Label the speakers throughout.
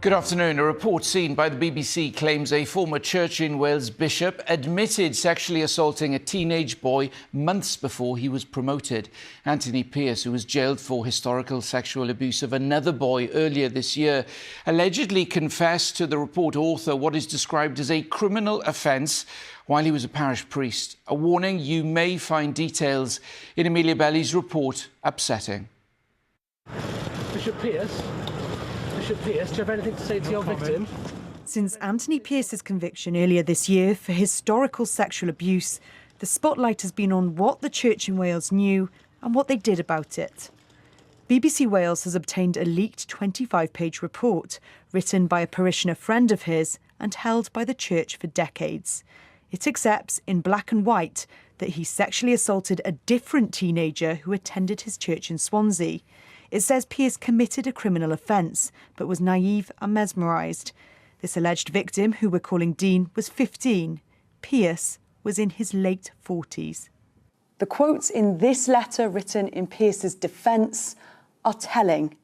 Speaker 1: Good afternoon. A report seen by the BBC claims a former Church in Wales bishop admitted sexually assaulting a teenage boy months before he was promoted. Anthony Pierce, who was jailed for historical sexual abuse of another boy earlier this year, allegedly confessed to the report author what is described as a criminal offence while he was a parish priest. A warning: you may find details in Amelia Belly's report upsetting.
Speaker 2: Bishop Pierce, do you have anything to say to your victim?
Speaker 3: Since Anthony Pierce's conviction earlier this year for historical sexual abuse, the spotlight has been on what the Church in Wales knew and what they did about it. BBC Wales has obtained a leaked 25-page report written by a parishioner friend of his and held by the Church for decades. It accepts in black and white that he sexually assaulted a different teenager who attended his church in Swansea. It says Pierce committed a criminal offence, but was naive and mesmerised. This alleged victim, who we're calling Dean, was 15. Pierce was in his late 40s.
Speaker 4: The quotes in this letter written in Pierce's defence are telling.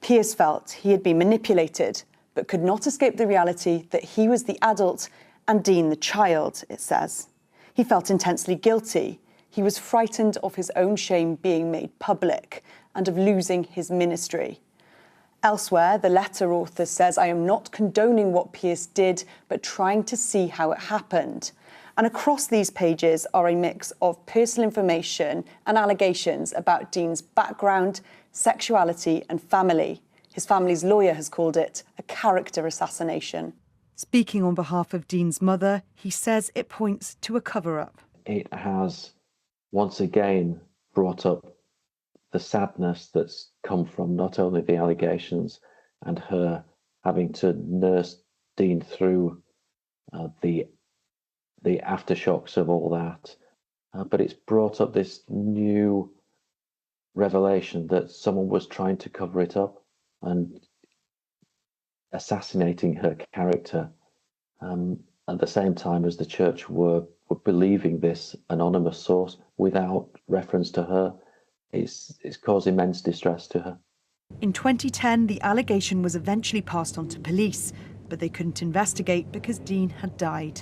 Speaker 4: Pierce felt he had been manipulated, but could not escape the reality that he was the adult and Dean the child, it says. He felt intensely guilty. He was frightened of his own shame being made public and of losing his ministry. Elsewhere, the letter author says, I am not condoning what Pierce did, but trying to see how it happened. And across these pages are a mix of personal information and allegations about Dean's background, sexuality and family. His family's lawyer has called it a character assassination.
Speaker 3: Speaking on behalf of Dean's mother, he says it points to a cover-up.
Speaker 5: It has once again brought up the sadness that's come from not only the allegations and her having to nurse Dean through the aftershocks of all that, but it's brought up this new revelation that someone was trying to cover it up and assassinating her character at the same time as the church were believing this anonymous source without reference to her. It's caused immense distress to her.
Speaker 3: In 2010, the allegation was eventually passed on to police, but they couldn't investigate because Dean had died.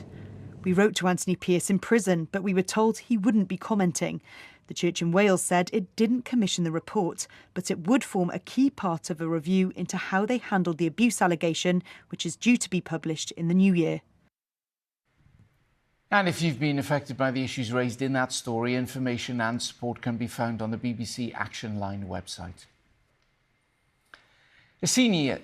Speaker 3: We wrote to Anthony Pierce in prison, but we were told he wouldn't be commenting. The Church in Wales said it didn't commission the report, but it would form a key part of a review into how they handled the abuse allegation, which is due to be published in the new year.
Speaker 1: And if you've been affected by the issues raised in that story, information and support can be found on the BBC Action Line website. A senior